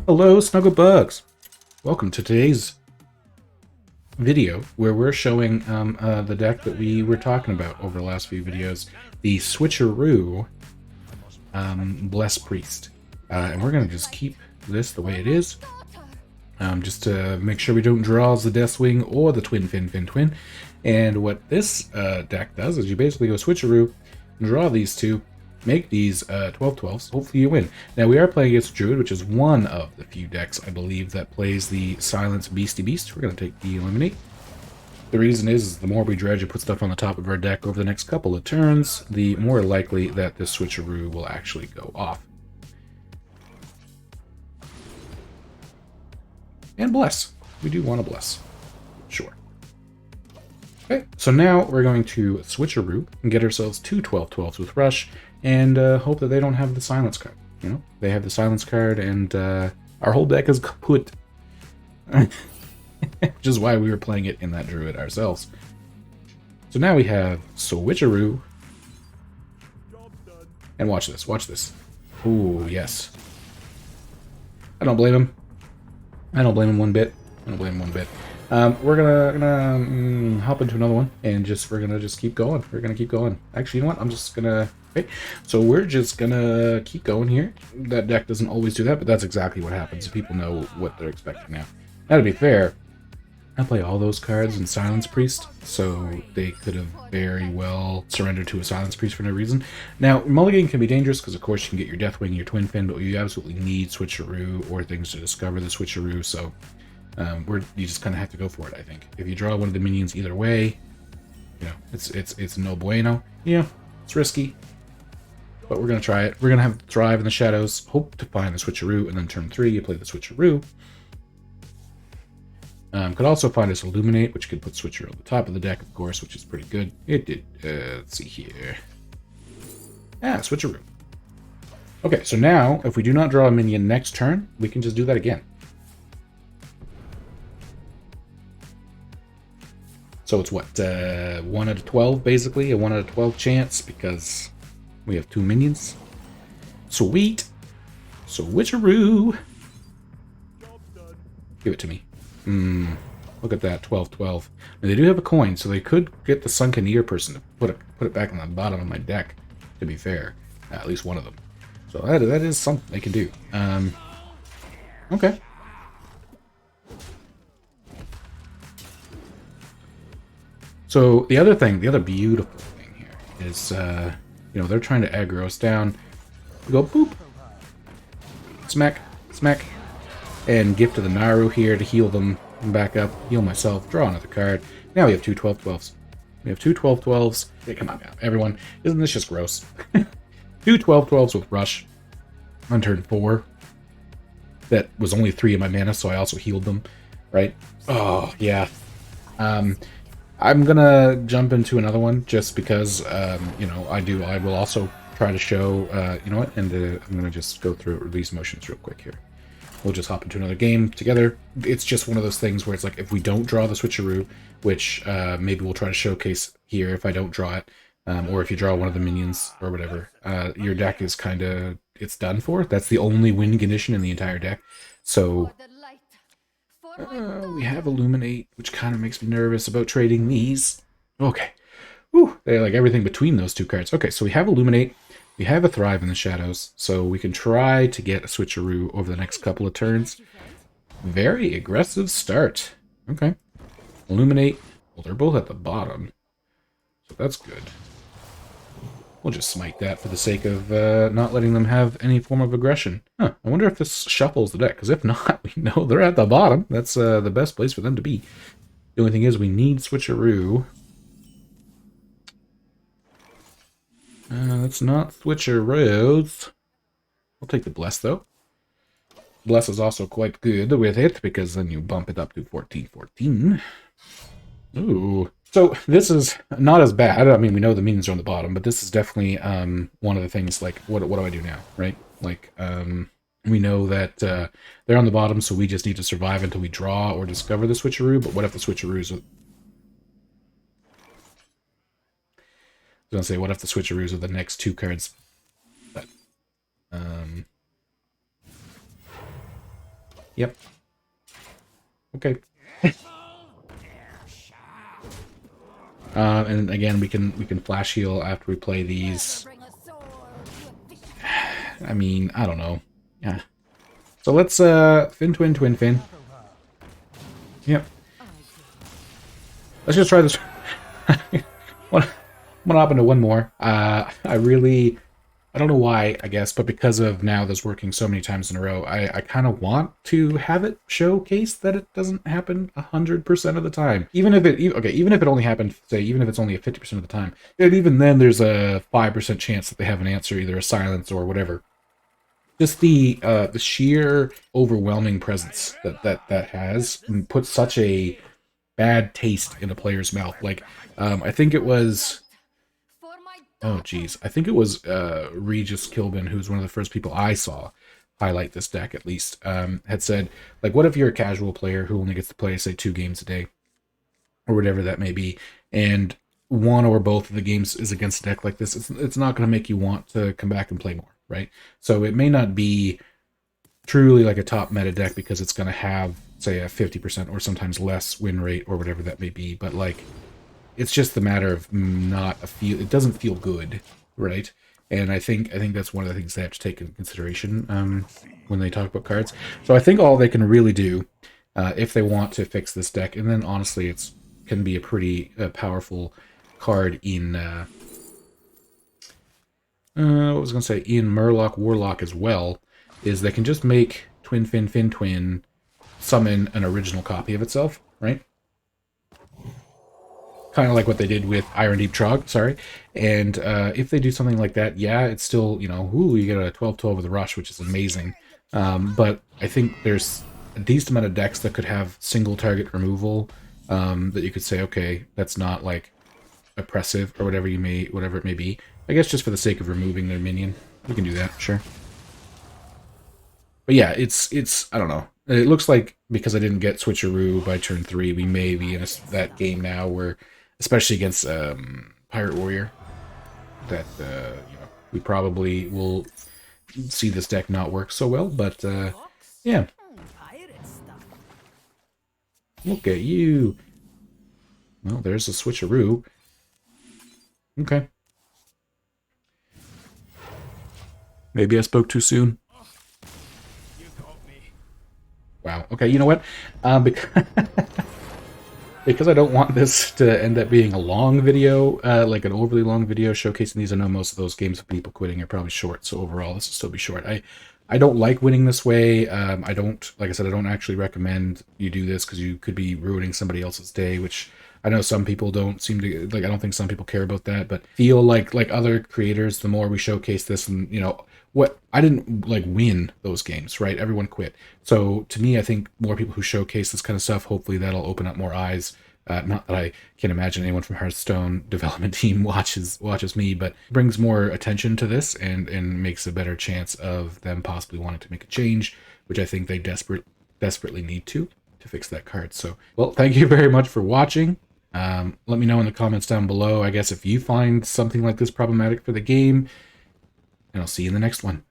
Hello, Snugglebugs! Welcome to today's video where we're showing the deck that we were talking about over the last few videos, the Switcheroo Bless Priest. And we're going to just keep this the way it is, just to make sure we don't draw the Deathwing or the Twin. And what this deck does is you basically go Switcheroo, draw these two, make these 12/12s. Hopefully you win. Now we are playing against Druid, which is one of the few decks I believe that plays the Silence Beastie Beast. We're going to take the Eliminate. The reason is the more we dredge and put stuff on the top of our deck over the next couple of turns, the more likely that this Switcheroo will actually go off. And Bless. We do want to Bless. Sure. Okay, so now we're going to Switcheroo and get ourselves two 12/12s with Rush, and hope that they don't have the Silence card. You know, they have the Silence card, and our whole deck is kaput. Which is why we were playing it in that Druid ourselves. So now we have Switcheroo. And watch this, watch this. Ooh, yes. I don't blame him. I don't blame him one bit. I don't blame him one bit. We're gonna hop into another one, and we're gonna just keep going. We're gonna keep going. Actually, you know what? I'm just gonna. Okay, so we're just gonna keep going here. That deck doesn't always do that, but that's exactly what happens. People know what they're expecting now. Now, to be fair, I play all those cards in Silence Priest, so they could have very well surrendered to a Silence Priest for no reason. Now, mulliganing can be dangerous because, of course, you can get your Deathwing, your Twin Fin, but you absolutely need Switcheroo or things to discover the Switcheroo. So. You just kind of have to go for it, I think. If you draw one of the minions either way, you know, it's no bueno. Yeah, it's risky, but we're gonna try it. We're gonna have Thrive in the Shadows, hope to find the Switcheroo, and then turn 3 you play the Switcheroo. Could also find us Illuminate, which could put Switcheroo on the top of the deck, of course, which is pretty good. It did. Let's see here. Ah, Switcheroo. Okay, so now if we do not draw a minion next turn, we can just do that again. So it's what, 1 out of 12, basically? A 1 out of 12 chance, because we have 2 minions. Sweet! Switcheroo! Give it to me. Look at that, 12/12. And they do have a coin, so they could get the Sunken person to put it back on the bottom of my deck, to be fair. At least one of them. So that is something they can do. Okay. So the other beautiful thing here is, you know, they're trying to aggro us down. We go boop, smack, smack, and gift to the Naru here to heal them back up, heal myself, draw another card. Now we have two 12/12s. We have two 12/12s. Hey, come on now, everyone. Isn't this just gross? Two 12/12s with Rush on turn 4. That was only 3 of my mana, so I also healed them, right? Oh, yeah. I'm gonna jump into another one just because, you know, I will also try to show, you know what, and I'm gonna just go through release motions real quick here. We'll just hop into another game together. It's just one of those things where it's like, if we don't draw the Switcheroo, which maybe we'll try to showcase here if I don't draw it, or if you draw one of the minions or whatever, your deck is kind of, it's done for. That's the only win condition in the entire deck. So... we have Illuminate, which kind of makes me nervous about trading these. Okay. Whew, they like everything between those two cards. Okay, so we have Illuminate. We have a Thrive in the Shadows, so we can try to get a Switcheroo over the next couple of turns. Very aggressive start. Okay. Illuminate. Well, they're both at the bottom, so that's good. We'll just smite that for the sake of not letting them have any form of aggression. Huh, I wonder if this shuffles the deck, because if not, we know they're at the bottom. That's the best place for them to be. The only thing is we need Switcheroo. Let's not Switcheroos. We'll take the Bless, though. Bless is also quite good with it, because then you bump it up to 14/14. Ooh. So this is not as bad. I mean, we know the minions are on the bottom, but this is definitely one of the things, like, what do I do now, right? Like, we know that they're on the bottom, so we just need to survive until we draw or discover the Switcheroo, but what if the Switcheroos are... I was going to say, what if the Switcheroos are the next 2 cards? But, Yep. Okay. And again, we can flash heal after we play these. I mean, I don't know. Yeah. So let's Fin Twin Twin Fin. Yep. Let's just try this. I'm gonna hop into one more. I don't know why, I guess, but because of now this working so many times in a row, I kind of want to have it showcase that it doesn't happen 100% of the time. Even if it only happened, say, even if it's only a 50% of the time, and even then there's a 5% chance that they have an answer, either a silence or whatever. Just the sheer overwhelming presence that has put such a bad taste in a player's mouth. Like, I think it was... Oh, geez. I think it was Regis Kilbin, who's one of the first people I saw highlight this deck, at least, had said, like, what if you're a casual player who only gets to play, say, 2 games a day, or whatever that may be, and one or both of the games is against a deck like this? It's not going to make you want to come back and play more, right? So it may not be truly like a top meta deck because it's going to have, say, a 50% or sometimes less win rate or whatever that may be, but, like, it's just the matter of it doesn't feel good, right? And I think that's one of the things they have to take into consideration when they talk about cards. So I think all they can really do, if they want to fix this deck, and then honestly it's can be a pretty powerful card in what was I gonna say, in Murloc Warlock as well, is they can just make Twin Fin Fin Twin summon an original copy of itself, right? Kind of like what they did with Iron Deep Trog, sorry. And if they do something like that, yeah, it's still, you know, ooh, you get a 12-12 with a rush, which is amazing. But I think there's a decent amount of decks that could have single target removal that you could say, okay, that's not like oppressive or whatever it may be. I guess just for the sake of removing their minion, you can do that, sure. But yeah, it's I don't know. It looks like because I didn't get Switcheroo by turn 3, we may be in that game now where, especially against Pirate Warrior, that you know, we probably will see this deck not work so well. But yeah, look at you. Well, there's a Switcheroo. Okay. Maybe I spoke too soon. Wow. Okay, you know what? Because I don't want this to end up being a long video, like an overly long video showcasing these. I know most of those games of people quitting are probably short, so overall this will still be short. I don't like winning this way. I don't, like I said, I don't actually recommend you do this because you could be ruining somebody else's day, which I know some people don't seem to, like, I don't think some people care about that, but feel like other creators, the more we showcase this, and, you know, what, I didn't, like, win those games, right? Everyone quit. So, to me, I think more people who showcase this kind of stuff, hopefully that'll open up more eyes. Not that I can imagine anyone from Hearthstone development team watches me, but brings more attention to this and makes a better chance of them possibly wanting to make a change, which I think they desperately need to fix that card. So, well, thank you very much for watching. Let me know in the comments down below, I guess, if you find something like this problematic for the game, and I'll see you in the next one.